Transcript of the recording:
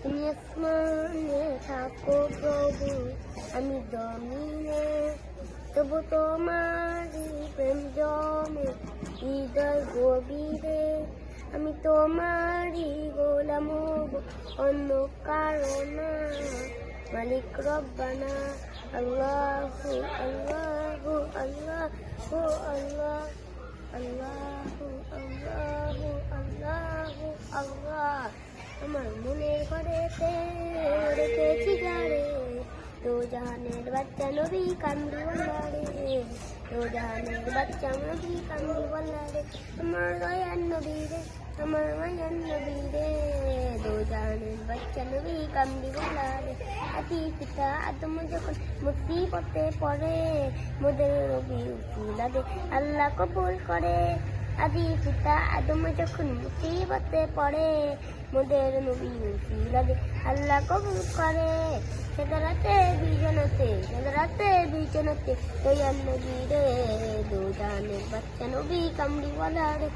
তুমি আসমানে থাকো প্রভু, আমি জমিনে, তবু তোমারই প্রেম জমে হৃদয় গভীরে। আমি তোমারই গোলাম হব, অন্য কারো না। মালিক রব্বানা আল্লাহু আল্লাহু আল্লাহু আল্লাহ আল্লাহু আল্লাহু আল্লাহু আল্লাহ। আমার মনের ঘরেতে রেখেছি যারে, তো জাহানের বাচ্চা নবী কামলিওয়ালা রে, তো জাহানের বাচ্চা নবী কামলিওয়ালা রে। আমার দয়ার নবী রে, আমার মায়ার নবী রে, তো জাহানের বাচ্চা নবী কামলিওয়ালা রে। আদি পিতা আদম যখন মুসিবতে পড়ে, মোদের নবী উসিলা দে আল্লাহ কবুল করে। আদি পিতা আদম যখন মুসিবতে পড়ে, মোদের নবী উসিলা দে আল্লাহ কবুল করে। সেদারাতে বিজনতে দয়াল নবী রে, দো জাহানের বাচ্চা নবী কামলিওয়ালা রে।